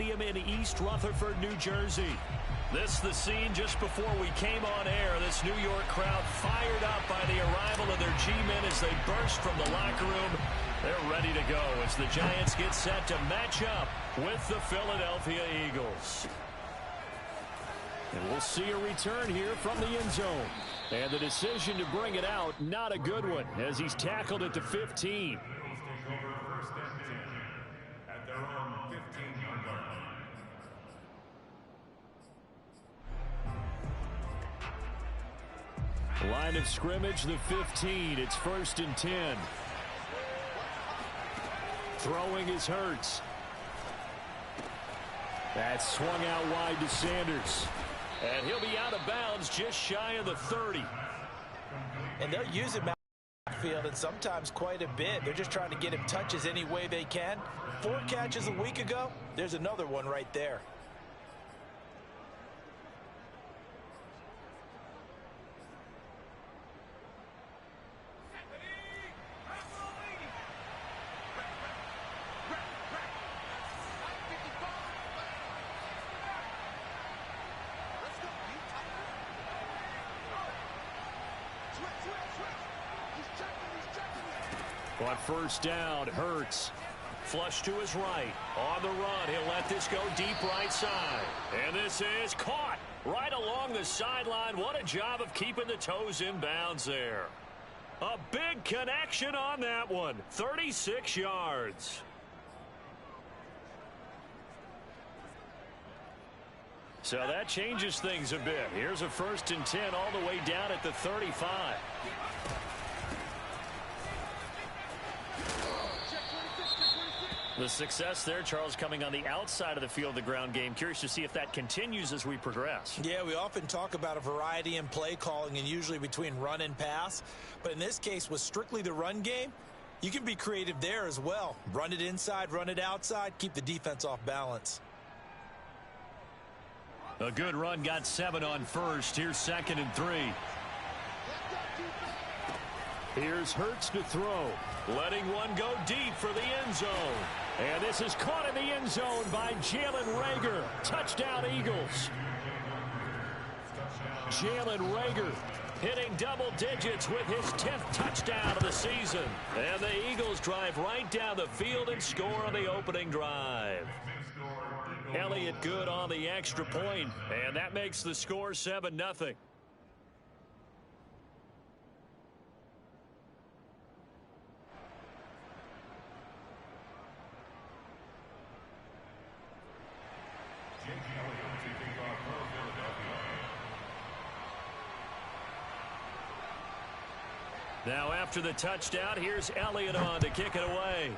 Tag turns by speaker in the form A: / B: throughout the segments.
A: In East Rutherford, New Jersey. This the scene just before we came on air. This New York crowd fired up by the arrival of their G-men as they burst from the locker room. They're ready to go as the Giants get set to match up with the Philadelphia Eagles. And we'll see a return here from the end zone. And the decision to bring it out, not a good one, as he's tackled at the 15. Line of scrimmage, the 15. It's 1st and 10. Throwing is Hurts. That's swung out wide to Sanders. And he'll be out of bounds just shy of the 30.
B: And they'll use him out of the field, and sometimes quite a bit. They're just trying to get him touches any way they can. 4 catches a week ago. There's another one right there.
A: On 1st down, Hurts. Flush to his right. On the run, he'll let this go deep right side. And this is caught right along the sideline. What a job of keeping the toes in bounds there. A big connection on that one. 36 yards. So that changes things a bit. Here's a 1st and 10 all the way down at the 35. The success there, Charles, coming on the outside of the field of the ground game. Curious to see if that continues as we progress.
B: Yeah, we often talk about a variety in play calling and usually between run and pass. But in this case, with strictly the run game, you can be creative there as well. Run it inside, run it outside, keep the defense off balance.
A: A good run, got 7 on 1st. Here's 2nd and 3. Here's Hurts to throw. Letting one go deep for the end zone. And this is caught in the end zone by Jalen Reagor. Touchdown, Eagles. Jalen Reagor hitting double digits with his 10th touchdown of the season. And the Eagles drive right down the field and score on the opening drive. Elliott good on the extra point, and that makes the score 7-0. Now after the touchdown, here's Elliott on to kick it away.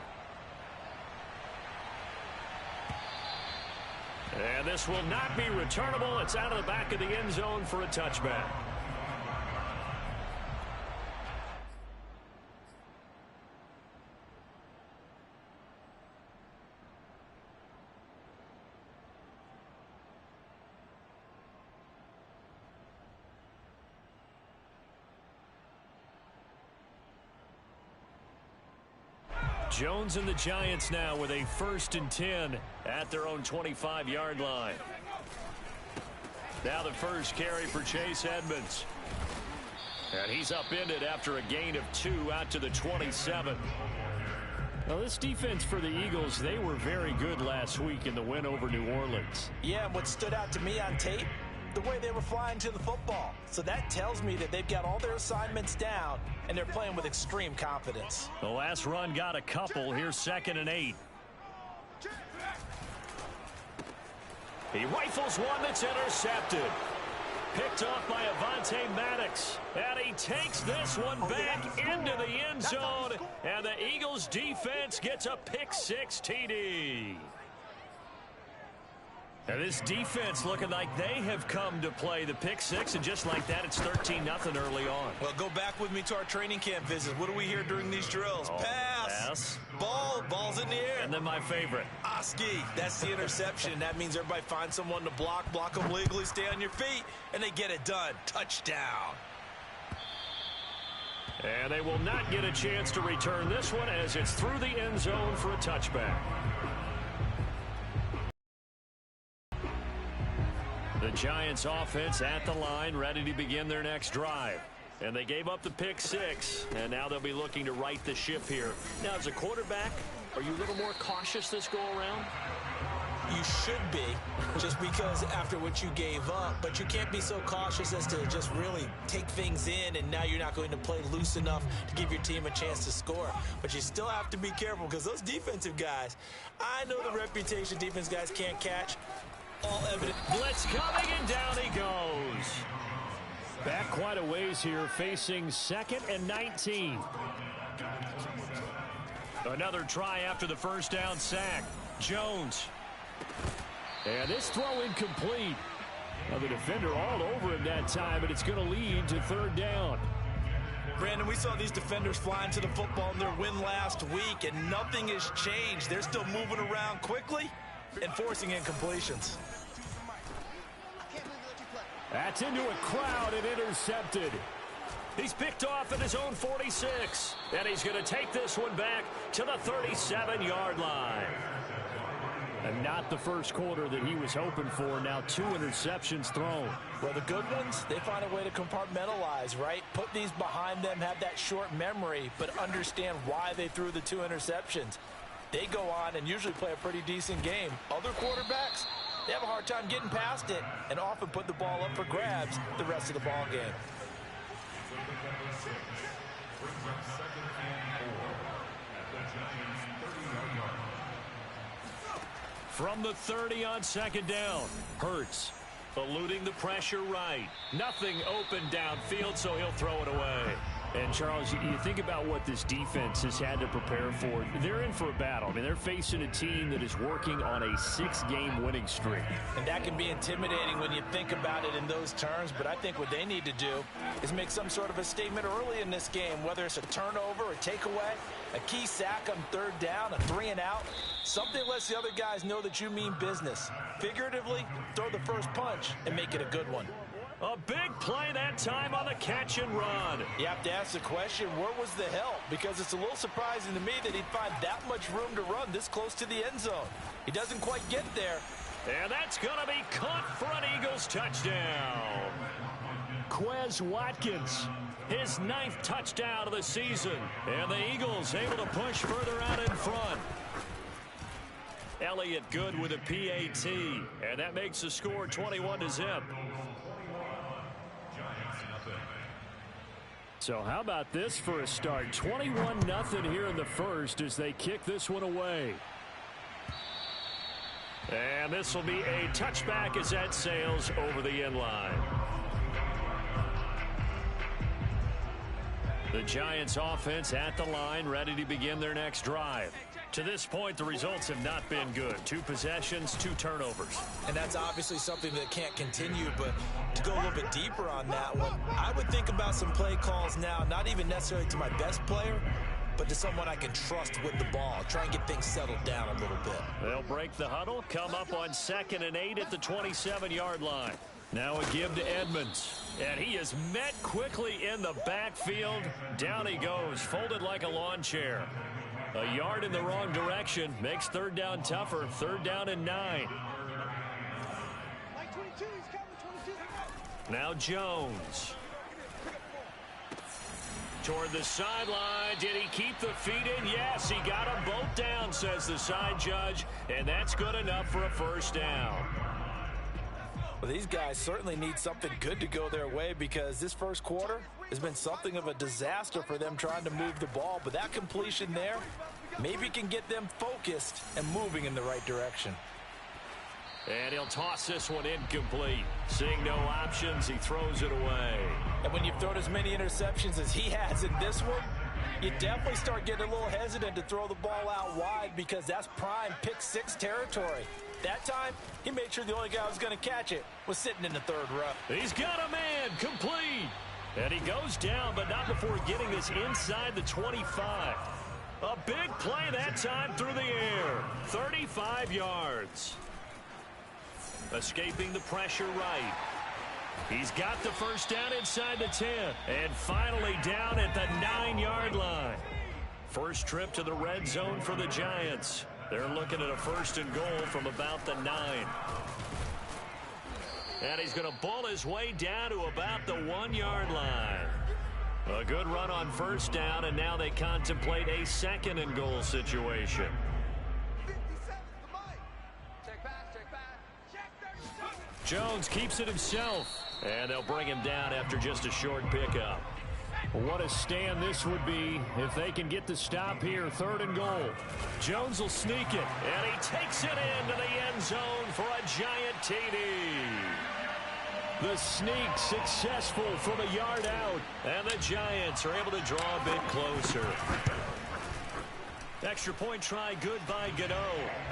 A: And this will not be returnable. It's out of the back of the end zone for a touchback. Jones and the Giants now with a 1st and 10 at their own 25-yard line. Now the first carry for Chase Edmonds. And he's upended after a gain of 2 out to the 27. Now this defense for the Eagles, they were very good last week in the win over New Orleans.
B: Yeah, and what stood out to me on tape, the way they were flying to the football. So that tells me that they've got all their assignments down and they're playing with extreme confidence.
A: The last run got a couple. Here's 2nd and 8. He rifles one that's intercepted. Picked off by Avonte Maddox. And he takes this one back into the end zone. And the Eagles defense gets a pick-6 TD. And this defense looking like they have come to play the pick-6, and just like that, it's 13-0 early on.
B: Well, go back with me to our training camp visit. What do we hear during these drills?
A: Oh,
B: pass. Ball's in the air.
A: And then my favorite.
B: Oski, that's the interception. That means everybody finds someone to block them legally, stay on your feet, and they get it done. Touchdown.
A: And they will not get a chance to return this one as it's through the end zone for a touchback. The Giants offense at the line, ready to begin their next drive. And they gave up the pick 6, and now they'll be looking to right the ship here. Now, as a quarterback, are you a little more cautious this go-around?
B: You should be, just because after what you gave up. But you can't be so cautious as to just really take things in, and now you're not going to play loose enough to give your team a chance to score. But you still have to be careful, because those defensive guys, I know the reputation defense guys can't catch. All evident.
A: Blitz coming, and down he goes. Back quite a ways here, facing 2nd and 19. Another try after the first down sack. Jones. And this throw incomplete. Now the defender all over him that time, but it's going to lead to 3rd down.
B: Brandon, we saw these defenders flying to the football in their win last week, and nothing has changed. They're still moving around quickly and forcing incompletions.
A: That's into a crowd and intercepted. He's picked off at his own 46. And he's going to take this one back to the 37-yard line. And not the first quarter that he was hoping for. Now 2 interceptions thrown.
B: Well, the good ones, they find a way to compartmentalize, right? Put these behind them, have that short memory, but understand why they threw the 2 interceptions. They go on and usually play a pretty decent game. Other quarterbacks, they have a hard time getting past it and often put the ball up for grabs the rest of the ball game.
A: From the 30 on 2nd down, Hurts eluding the pressure right. Nothing open downfield, so he'll throw it away. And, Charles, you think about what this defense has had to prepare for. They're in for a battle. I mean, they're facing a team that is working on a 6-game winning streak.
B: And that can be intimidating when you think about it in those terms, but I think what they need to do is make some sort of a statement early in this game, whether it's a turnover, a takeaway, a key sack on 3rd down, a 3-and-out, something that lets the other guys know that you mean business. Figuratively, throw the first punch and make it a good one.
A: A big play that time on the catch and run.
B: You have to ask the question, where was the help? Because it's a little surprising to me that he'd find that much room to run this close to the end zone. He doesn't quite get there.
A: And that's going to be caught for an Eagles touchdown. Quez Watkins, his 9th touchdown of the season. And the Eagles able to push further out in front. Elliott good with a PAT. And that makes the score 21-0. So how about this for a start? 21-0 here in the first as they kick this one away. And this will be a touchback as that sails over the end line. The Giants offense at the line, ready to begin their next drive. To this point, the results have not been good. 2 possessions, 2 turnovers.
B: And that's obviously something that can't continue, but to go a little bit deeper on that one, I would think about some play calls now, not even necessarily to my best player, but to someone I can trust with the ball. Try and get things settled down a little bit.
A: They'll break the huddle, come up on 2nd and 8 at the 27-yard line. Now a give to Edmonds. And he is met quickly in the backfield. Down he goes, folded like a lawn chair. A yard in the wrong direction makes 3rd down tougher. 3rd down and 9. Now Jones. Toward the sideline. Did he keep the feet in? Yes, he got them both down, says the side judge. And that's good enough for a 1st down.
B: Well, these guys certainly need something good to go their way, because this first quarter has been something of a disaster for them trying to move the ball. But that completion there maybe can get them focused and moving in the right direction.
A: And he'll toss this one incomplete. Seeing no options, he throws it away.
B: And when you've thrown as many interceptions as he has in this one, you definitely start getting a little hesitant to throw the ball out wide, because that's prime pick 6 territory. That time, he made sure the only guy who was going to catch it was sitting in the 3rd row.
A: He's got a man, complete. And he goes down, but not before getting this inside the 25. A big play that time through the air. 35 yards. Escaping the pressure right. He's got the 1st down inside the 10. And finally down at the 9-yard line. First trip to the red zone for the Giants. They're looking at a 1st and goal from about the 9. And he's going to bull his way down to about the 1-yard line. A good run on first down, and now they contemplate a 2nd and goal situation. Jones keeps it himself, and they'll bring him down after just a short pickup.
C: What a stand this would be if they can get the stop here. 3rd and goal.
A: Jones will sneak it, and he takes it into the end zone for a giant TD.
C: The sneak successful from a yard out.
A: And the Giants are able to draw a bit closer. Extra point try good by Gano.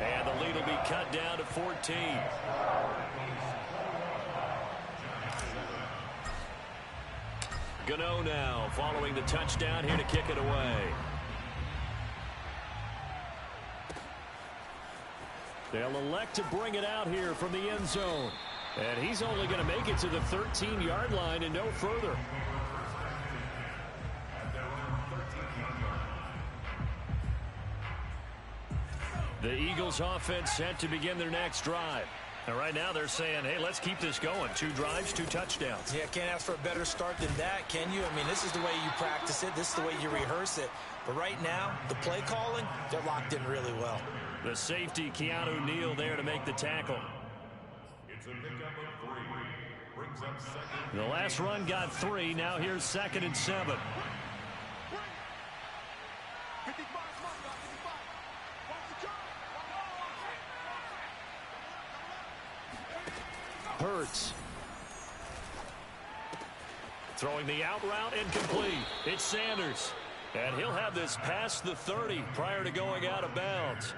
A: And the lead will be cut down to 14. Gano now following the touchdown here to kick it away.
C: They'll elect to bring it out here from the end zone. And he's only going to make it to the 13-yard line and no further.
A: The Eagles offense set to begin their next drive. And right now they're saying, hey, let's keep this going. 2 drives, 2 touchdowns.
B: Yeah, can't ask for a better start than that, can you? I mean, this is the way you practice it. This is the way you rehearse it. But right now, the play calling, they're locked in really well.
A: The safety, Keanu Neal, there to make the tackle.
D: It's a pickup of 3. Brings up 2nd.
A: The last run got 3. Now here's 2nd and 7.
C: Hurts.
A: Throwing the out route incomplete. It's Sanders. And he'll have this past the 30 prior to going out of bounds.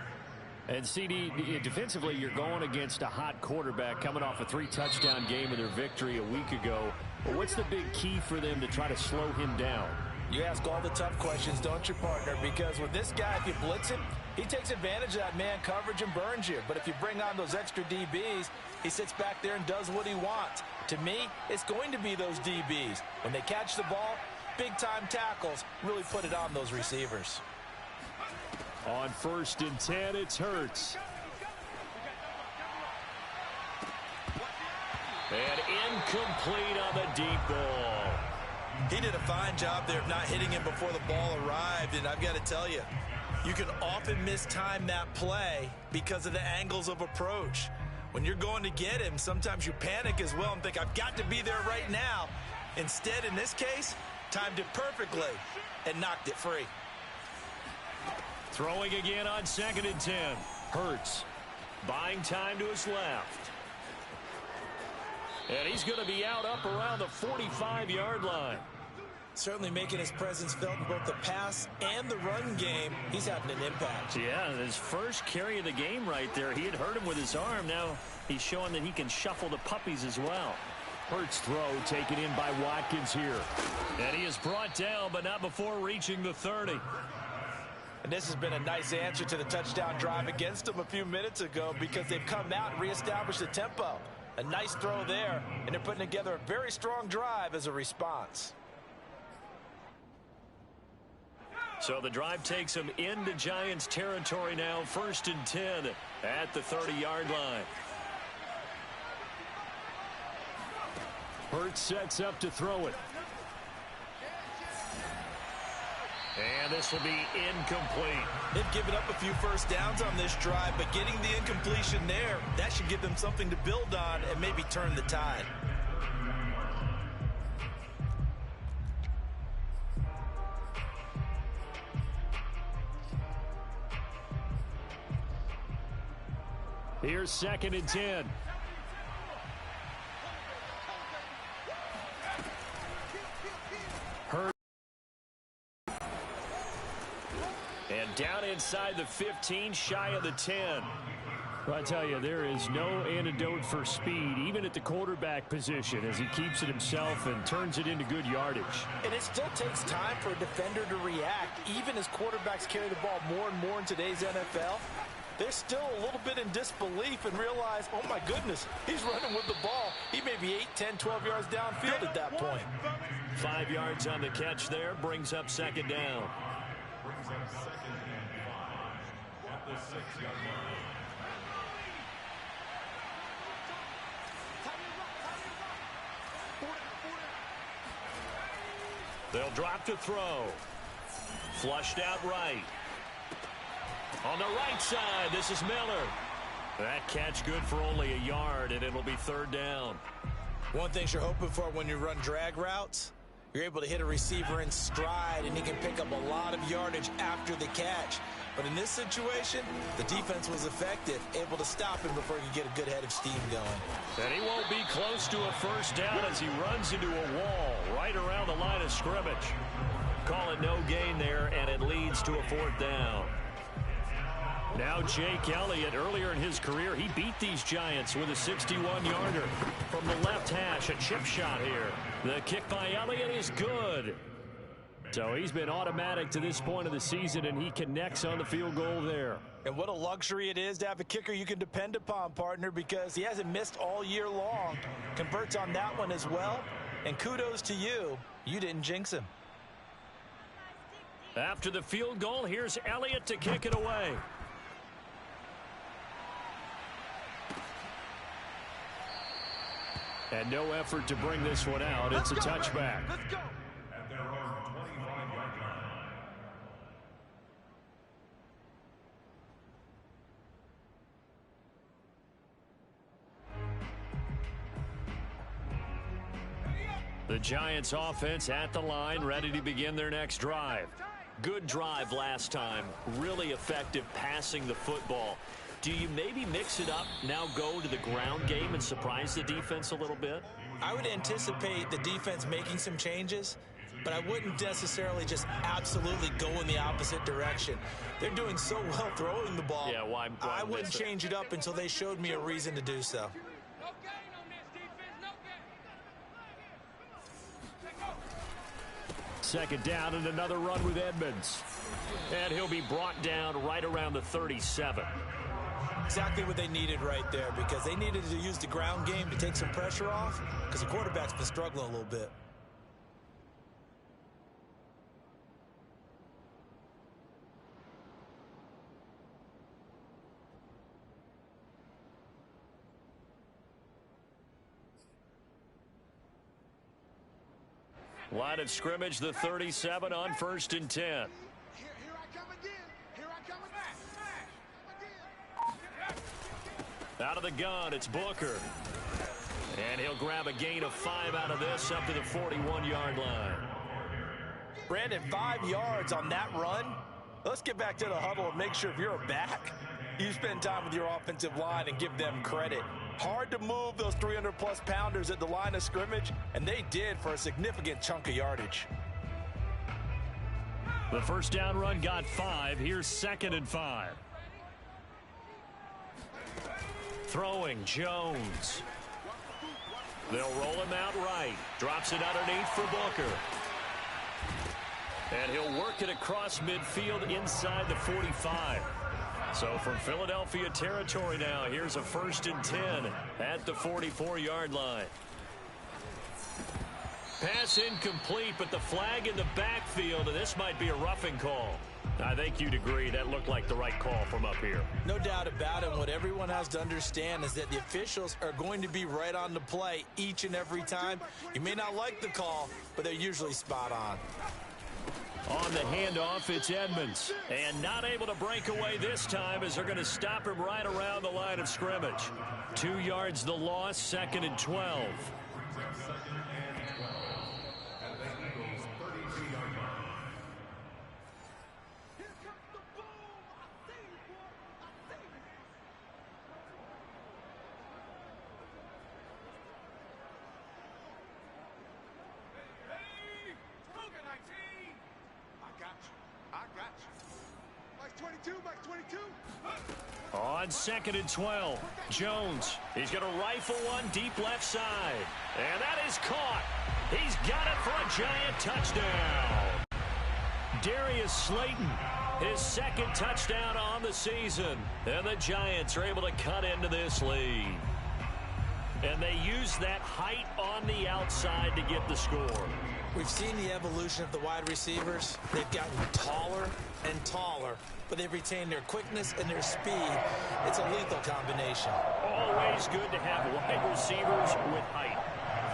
C: And CD, defensively, you're going against a hot quarterback coming off a 3-touchdown game in their victory a week ago. But what's the big key for them to try to slow him down?
B: You ask all the tough questions, don't you, partner? Because with this guy, if you blitz him, he takes advantage of that man coverage and burns you. But if you bring on those extra DBs, he sits back there and does what he wants. To me, it's going to be those DBs. When they catch the ball, big-time tackles really put it on those receivers.
C: On 1st and 10, it's Hurts.
A: And incomplete on the deep ball.
B: He did a fine job there of not hitting him before the ball arrived, and I've got to tell you, you can often mistime that play because of the angles of approach. When you're going to get him, sometimes you panic as well and think, I've got to be there right now. Instead, in this case, timed it perfectly and knocked it free.
A: Throwing again on 2nd and 10.
C: Hurts.
A: Buying time to his left. And he's going to be out up around the 45-yard line.
B: Certainly making his presence felt in both the pass and the run game. He's having an impact.
A: Yeah, his first carry of the game right there. He had hurt him with his arm. Now he's showing that he can shuffle the puppies as well.
C: Hurts throw taken in by Watkins here.
A: And he is brought down, but not before reaching the 30.
B: And this has been a nice answer to the touchdown drive against them a few minutes ago because they've come out and reestablished the tempo. A nice throw there, and they're putting together a very strong drive as a response.
A: So the drive takes them into Giants territory now. 1st and 10 at the 30-yard line.
C: Hurts sets up to throw it.
A: And this will be incomplete.
B: They've given up a few first downs on this drive, but getting the incompletion there, that should give them something to build on and maybe turn the tide.
C: Here's 2nd and 10. Hurts.
A: And down inside the 15, shy of the 10.
C: Well, I tell you, there is no antidote for speed, even at the quarterback position, as he keeps it himself and turns it into good yardage.
B: And it still takes time for a defender to react, even as quarterbacks carry the ball more and more in today's NFL. They're still a little bit in disbelief and realize, oh my goodness, he's running with the ball. He may be 8, 10, 12 yards downfield at that point.
A: 5 yards on the catch there, brings up 2nd down.
D: Brings up 2nd and 5 at the 6-yard line.
A: They'll drop to throw. Flushed out right. On the right side, this is Miller. That catch good for only a yard, and it'll be 3rd down.
B: One thing you're hoping for when you run drag routes, you're able to hit a receiver in stride, and he can pick up a lot of yardage after the catch. But in this situation, the defense was effective, able to stop him before he could get a good head of steam going.
A: And he won't be close to a 1st down as he runs into a wall right around the line of scrimmage. Call it no gain there, and it leads to a 4th down. Now Jake Elliott, earlier in his career, he beat these Giants with a 61-yarder from the left hash, a chip shot here. The kick by Elliott is good. So he's been automatic to this point of the season, and he connects on the field goal there.
B: And what a luxury it is to have a kicker you can depend upon, partner, because he hasn't missed all year long. Converts on that one as well. And kudos to you. You didn't jinx him.
A: After the field goal, here's Elliott to kick it away. And no effort to bring this one out. It's a touchback.
D: At their own 25-yard line.
A: The Giants offense at the line, ready to begin their next drive. Good drive last time. Really effective passing the football. Do you maybe mix it up, now go to the ground game and surprise the defense a little bit?
B: I would anticipate the defense making some changes, but I wouldn't necessarily just absolutely go in the opposite direction. They're doing so well throwing the ball.
A: Yeah, why
B: I wouldn't change it up until they showed me a reason to do so.
A: Second down and another run with Edmonds. And he'll be brought down right around the 37.
B: Exactly what they needed right there, because they needed to use the ground game to take some pressure off, because the quarterback's been struggling a little bit.
A: Line of scrimmage, the 37 on 1st and 10.
E: Here I come again. Here I come again.
A: Out of the gun, it's Booker. And he'll grab a gain of 5 out of this up to the 41-yard line.
B: Brandon, 5 yards on that run. Let's get back to the huddle and make sure if you're a back, you spend time with your offensive line and give them credit. Hard to move those 300-plus pounders at the line of scrimmage, and they did for a significant chunk of yardage.
A: The first down run got 5. Here's 2nd and 5. Throwing, Jones. They'll roll him out right. Drops it underneath for Booker. And he'll work it across midfield inside the 45. So from Philadelphia territory now, here's a 1st and 10 at the 44-yard line. Pass incomplete, but the flag in the backfield, and this might be a roughing call. I think you'd agree that looked like the right call from up here.
B: No doubt about it. What everyone has to understand is that the officials are going to be right on the play each and every time. You may not like the call, but they're usually spot on.
A: On the handoff, it's Edmonds. And not able to break away this time as they're going to stop him right around the line of scrimmage. 2 yards the loss, 2nd and 12. On 2nd and 12, Jones. He's going to rifle one deep left side. And that is caught. He's got it for a Giant touchdown. Darius Slayton, his 2nd touchdown on the season. And the Giants are able to cut into this lead. And they use that height on the outside to get the score.
B: We've seen the evolution of the wide receivers. They've gotten taller and taller, but they've retained their quickness and their speed. It's a lethal combination.
A: Always good to have wide receivers with height.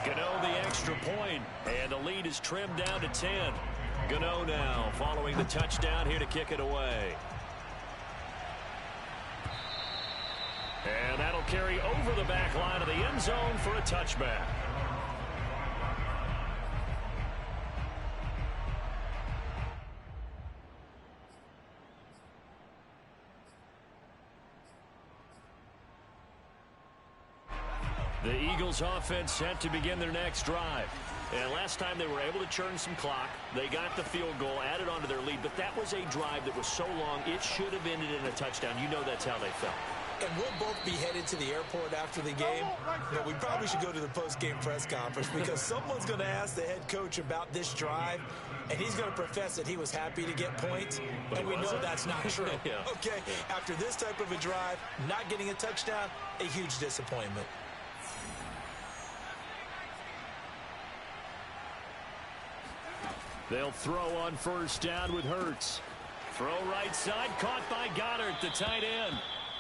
A: Gano the extra point, and the lead is trimmed down to 10. Gano now following the touchdown here to kick it away. And that'll carry over the back line of the end zone for a touchback. The Eagles offense set to begin their next drive. And last time they were able to churn some clock. They got the field goal, added on to their lead. But that was a drive that was so long, it should have ended in a touchdown. You know that's how they felt.
B: And we'll both be headed to the airport after the game. But we probably should go to the post-game press conference because someone's going to ask the head coach about this drive. And he's going to profess that he was happy to get points. And we know that's not true.
A: Yeah.
B: Okay, after this type of a drive, not getting a touchdown, a huge disappointment.
C: They'll throw on first down with Hurts.
A: Throw right side, caught by Goddard, the tight end.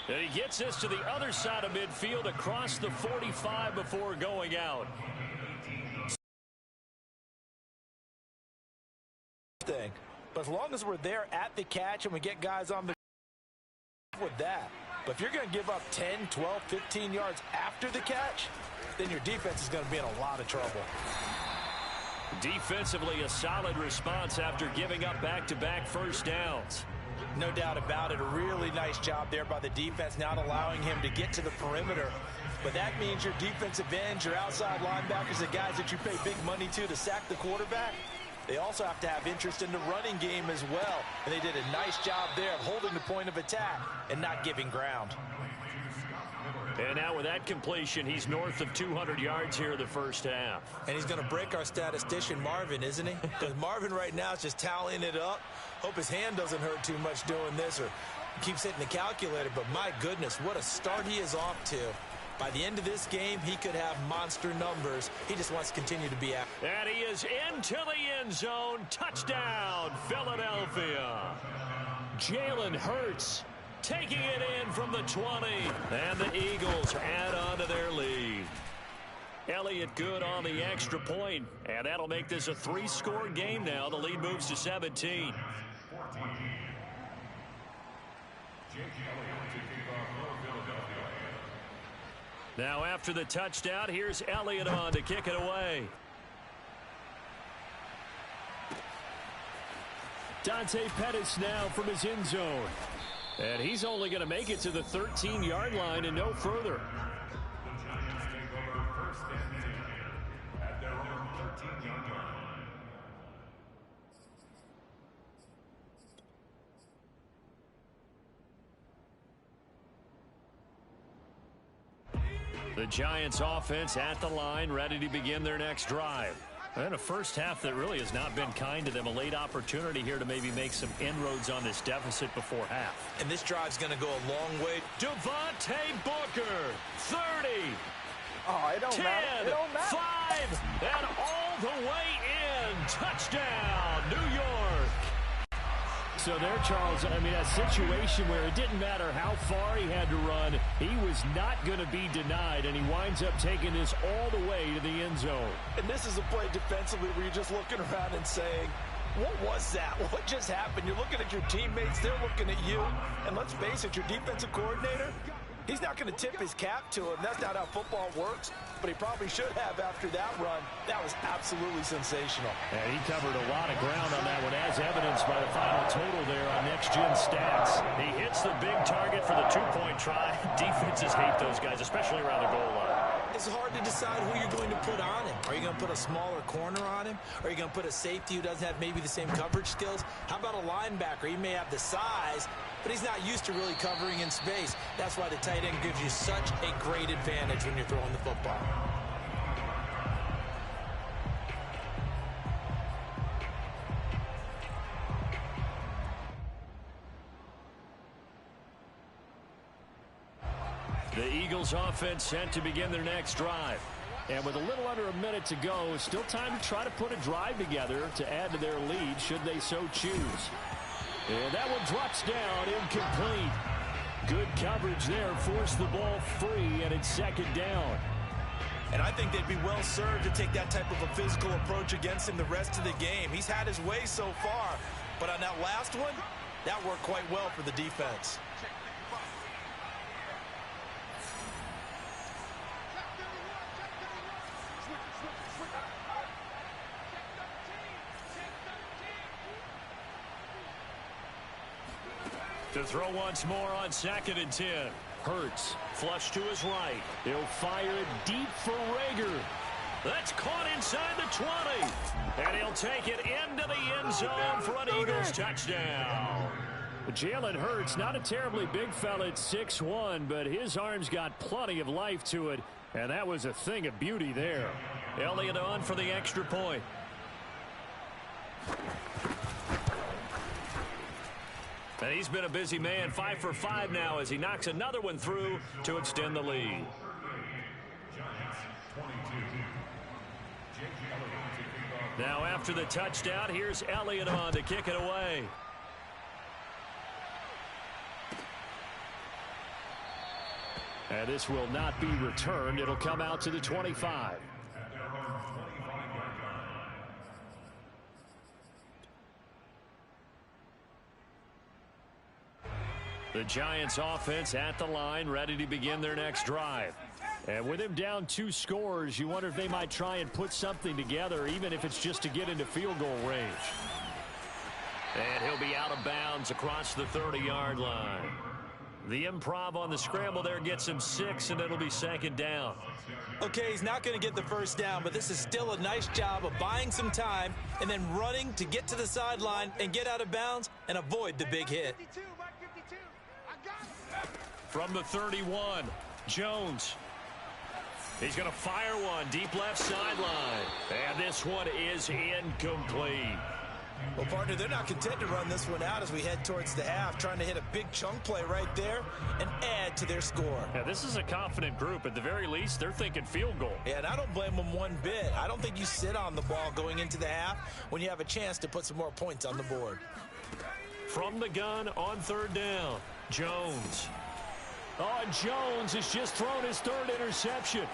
A: And he gets this to the other side of midfield across the 45 before going out.
B: But as long as we're there at the catch and we get guys on the with that. But if you're going to give up 10, 12, 15 yards after the catch, then your defense is going to be in a lot of trouble.
A: Defensively, a solid response after giving up back-to-back first downs.
B: No doubt about it. A really nice job there by the defense, not allowing him to get to the perimeter. But that means your defensive ends, your outside linebackers, the guys that you pay big money to sack the quarterback, they also have to have interest in the running game as well. And they did a nice job there of holding the point of attack and not giving ground.
A: And now with that completion, he's north of 200 yards here in the first half.
B: And he's going to break our statistician, Marvin, isn't he? Because Marvin right now is just tallying it up. Hope his hand doesn't hurt too much doing this or keeps hitting the calculator. But my goodness, what a start he is off to. By the end of this game, he could have monster numbers. He just wants to continue to be out.
A: And he is into the end zone. Touchdown, Philadelphia. Jalen Hurts taking it in from the 20. And the Eagles add on to their lead. Elliott good on the extra point. And that'll make this a 3-score game now. The lead moves to 17. Now after the touchdown, here's Elliott on to kick it away.
C: Dante Pettis now from his end zone. And he's only going to make it to the 13-yard line and no further.
D: The Giants take over first and 10 at their own 13-yard line.
A: The Giants offense at the line, ready to begin their next drive. And a first half that really has not been kind to them. A late opportunity here to maybe make some inroads on this deficit before half.
B: And this drive's going to go a long way.
A: Devontae Booker, 30.
F: Oh, it don't
A: 10,
F: matter. It don't matter.
A: 5, and all the way in. Touchdown, New York.
C: So there, Charles, I mean, a situation where it didn't matter how far he had to run, he was not going to be denied, and he winds up taking this all the way to the end zone.
B: And this is a play defensively where you're just looking around and saying, what was that? What just happened? You're looking at your teammates. They're looking at you. And let's face it, your defensive coordinator, he's not going to tip his cap to him. That's not how football works. But he probably should have after that run. That was absolutely sensational.
C: And he covered a lot of ground on that one, as evidenced by the final total there on Next Gen Stats.
A: He hits the big target for the two-point try. Defenses hate those guys, especially around the goal line.
B: It's hard to decide who you're going to put on him. Are you going to put a smaller corner on him? Are you going to put a safety who doesn't have maybe the same coverage skills? How about a linebacker? He may have the size, but he's not used to really covering in space. That's why the tight end gives you such a great advantage when you're throwing the football.
A: The Eagles offense set to begin their next drive.
C: And with a little under a minute to go, still time to try to put a drive together to add to their lead should they so choose. And that one drops down, incomplete. Good coverage there, forced the ball free, and it's second down.
B: And I think they'd be well served to take that type of a physical approach against him the rest of the game. He's had his way so far, but on that last one, that worked quite well for the defense.
A: To throw once more on 2nd and 10. Hurts, flush to his right. He'll fire it deep for Rager. That's caught inside the 20. And he'll take it into the end zone for an Eagles touchdown.
C: Jalen Hurts, not a terribly big fella at 6'1", but his arm's got plenty of life to it, and that was a thing of beauty there.
A: Elliott on for the extra point. And he's been a busy man, 5 for 5 now as he knocks another one through to extend the lead. Now after the touchdown, here's Elliott on to kick it away.
C: And this will not be returned. It'll come out to the 25.
A: The Giants offense at the line, ready to begin their next drive.
C: And with him down 2 scores, you wonder if they might try and put something together, even if it's just to get into field goal range.
A: And he'll be out of bounds across the 30-yard line. The improv on the scramble there gets him 6, and it'll be 2nd down.
B: Okay, he's not going to get the first down, but this is still a nice job of buying some time and then running to get to the sideline and get out of bounds and avoid the big hit.
A: From the 31, Jones. He's going to fire one deep left sideline. And this one is incomplete.
B: Well, partner, they're not content to run this one out as we head towards the half, trying to hit a big chunk play right there and add to their score.
C: Yeah, this is a confident group. At the very least, they're thinking field goal.
B: Yeah, and I don't blame them one bit. I don't think you sit on the ball going into the half when you have a chance to put some more points on the board.
A: From the gun on 3rd down, Jones.
C: Oh, Jones has just thrown his 3rd interception.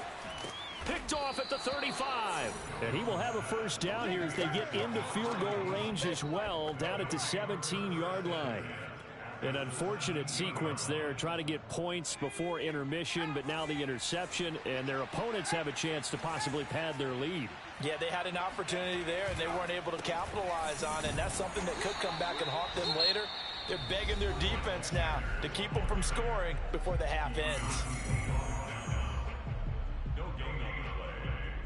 A: Picked off at the 35.
C: And he will have a first down here as they get into field goal range as well, down at the 17-yard line. An unfortunate sequence there, trying to get points before intermission, but now the interception, and their opponents have a chance to possibly pad their lead.
B: Yeah, they had an opportunity there, and they weren't able to capitalize on it, and that's something that could come back and haunt them later. They're begging their defense now to keep them from scoring before the half ends.
D: No gain on the play.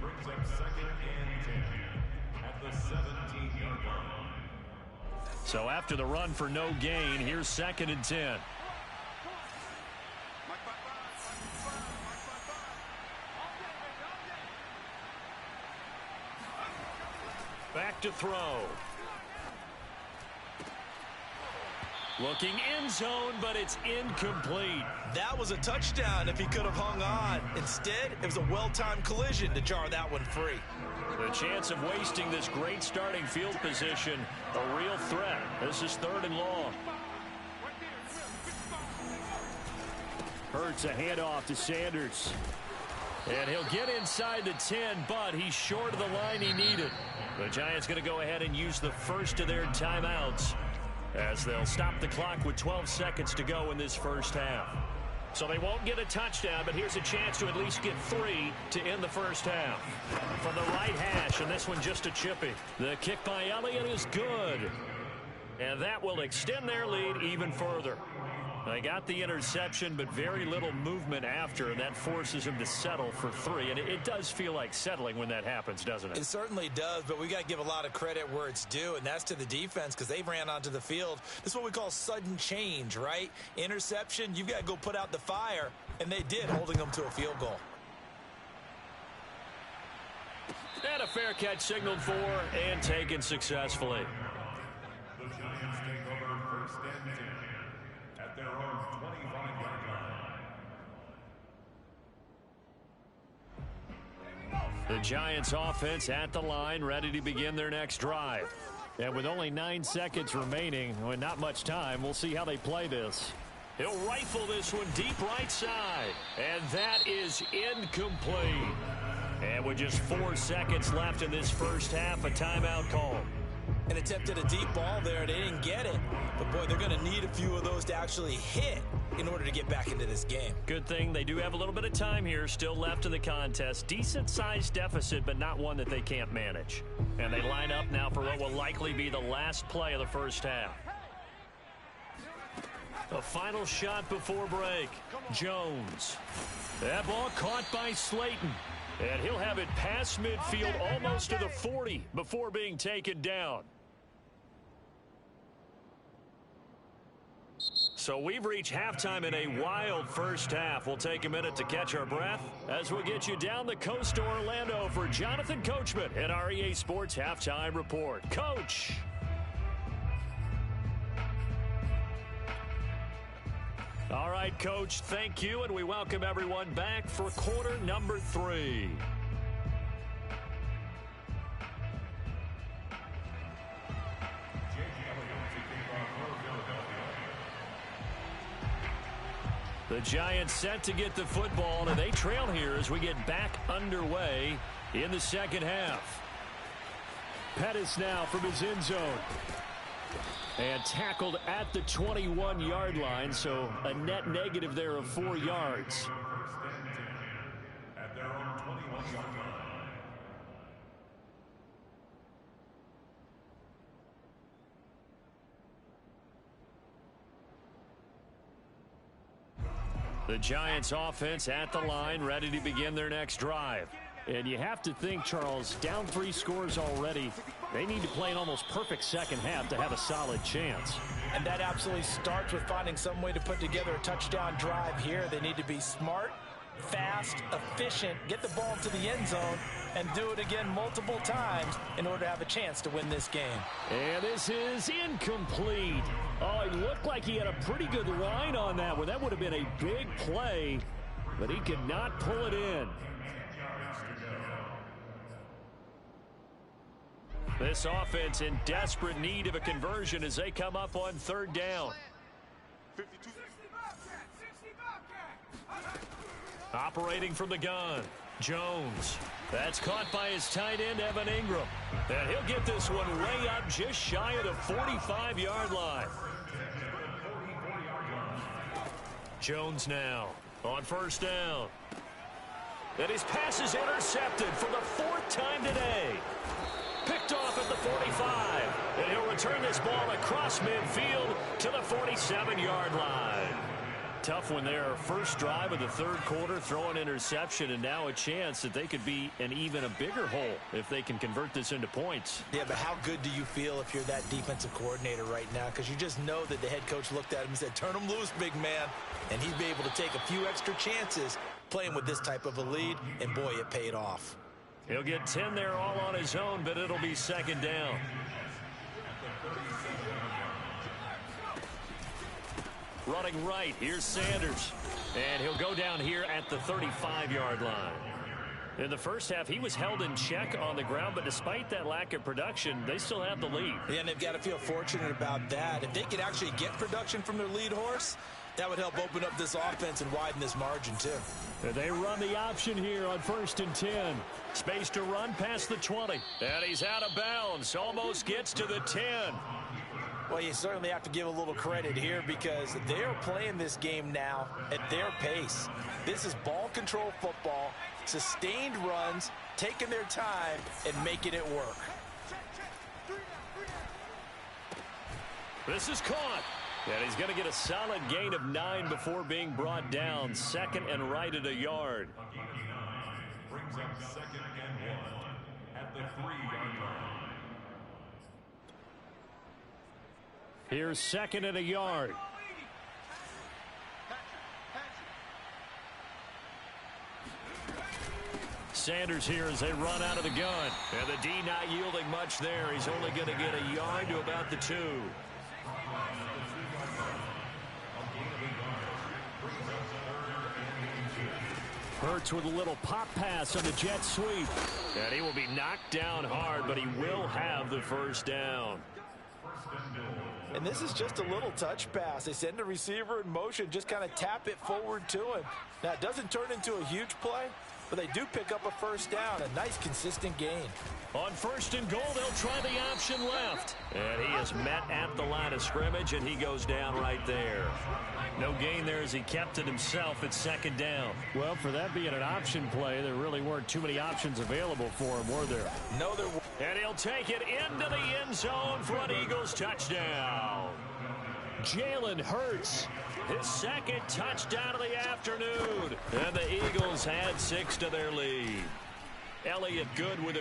D: Brings up 2nd and 10 at the 17-yard line.
A: So after the run for no gain, here's 2nd and 10. Back to throw. Looking end zone, but it's incomplete.
B: That was a touchdown if he could have hung on. Instead, it was a well-timed collision to jar that one free.
A: The chance of wasting this great starting field position, a real threat. This is 3rd and long.
C: Hurts a handoff to Sanders.
A: And he'll get inside the 10, but he's short of the line he needed. The Giants going to go ahead and use the first of their timeouts as they'll stop the clock with 12 seconds to go in this first half. So they won't get a touchdown, but here's a chance to at least get 3 to end the first half. From the right hash, and this one just a chippy. The kick by Elliott is good. And that will extend their lead even further. They got the interception, but very little movement after, and that forces him to settle for 3. And it does feel like settling when that happens, doesn't it?
B: It certainly does, but we got to give a lot of credit where it's due, and that's to the defense because they ran onto the field. This is what we call sudden change, right? Interception, you've got to go put out the fire, and they did, holding them to a field goal.
A: And a fair catch signaled for and taken successfully.
D: The Giants take over 1st and 10 at their own 25-yard line.
A: The Giants offense at the line, ready to begin their next drive.
C: And with only 9 seconds remaining, well, not much time, we'll see how they play this. He'll rifle this one deep right side. And that is incomplete. And with just 4 seconds left in this first half, a timeout call.
B: And attempted a deep ball there. They didn't get it. But, boy, they're going to need a few of those to actually hit in order to get back into this game.
C: Good thing they do have a little bit of time here still left in the contest. Decent-sized deficit, but not one that they can't manage. And they line up now for what will likely be the last play of the first half. A final shot before break. Jones. That ball caught by Slayton. And he'll have it past midfield almost to the 40 before being taken down. So we've reached halftime in a wild first half. We'll take a minute to catch our breath as we get you down the coast to Orlando for Jonathan Coachman at our EA Sports Halftime Report. Coach. All right, Coach, thank you, and we welcome everyone back for quarter number 3. The Giants set to get the football, and they trail here as we get back underway in the second half. Pettis now from his end zone. And tackled at the 21-yard line, so a net negative there of 4 yards.
D: At their own 21-yard line.
C: The Giants offense at the line, ready to begin their next drive. And you have to think, Charles, down 3 scores already. They need to play an almost perfect second half to have a solid chance.
B: And that absolutely starts with finding some way to put together a touchdown drive here. They need to be smart, fast, efficient, get the ball to the end zone, and do it again multiple times in order to have a chance to win this game.
C: And this is incomplete. Oh, it looked like he had a pretty good line on that one. That would have been a big play, but he could not pull it in. This offense in desperate need of a conversion as they come up on 3rd down. Operating from the gun, Jones. That's caught by his tight end, Evan Ingram. And he'll get this one way up just shy of the 45-yard line. Jones now on 1st down. And his pass is intercepted for the 4th time today. Picked off at the 45. And he'll return this ball across midfield to the 47-yard line. Tough one there. First drive of the 3rd quarter, throw an interception, and now a chance that they could be in even a bigger hole if they can convert this into points.
B: Yeah, but how good do you feel if you're that defensive coordinator right now? Because you just know that the head coach looked at him and said, turn him loose, big man. And he'd be able to take a few extra chances playing with this type of a lead, and boy, it paid off.
C: He'll get 10 there all on his own, but it'll be 2nd down. Running right, here's Sanders. And he'll go down here at the 35-yard line. In the first half, he was held in check on the ground, but despite that lack of production, they still have the lead.
B: Yeah, and they've got to feel fortunate about that. If they could actually get production from their lead horse, that would help open up this offense and widen this margin, too.
C: They run the option here on 1st and 10. Space to run past the 20. And he's out of bounds. Almost gets to the 10.
B: Well, you certainly have to give a little credit here because they're playing this game now at their pace. This is ball control football, sustained runs, taking their time, and making it work.
C: This is caught. And he's going to get a solid gain of 9 before being brought down. 2nd and right at a yard.
D: Brings up 2nd and 1 at the 3-yard line.
C: Here's 2nd and a yard. Sanders here as they run out of the gun. And the D not yielding much there. He's only going to get a yard to about the 2. Hurts with a little pop pass on the jet sweep. And he will be knocked down hard, but he will have the 1st down.
B: And this is just a little touch pass. They send the receiver in motion, just kind of tap it forward to him. Now, it doesn't turn into a huge play, but they do pick up a first down. A nice, consistent gain.
A: On 1st and goal, they'll try the option left. And he is met at the line of scrimmage, and he goes down right there. No gain there as he kept it himself at 2nd down.
C: Well, for that being an option play, there really weren't too many options available for him, were there?
B: No, there weren't.
A: And he'll take it into the end zone for an Eagles touchdown.
C: Jalen Hurts.
A: His 2nd touchdown of the afternoon. And the Eagles had 6 to their lead. Elliott Good with a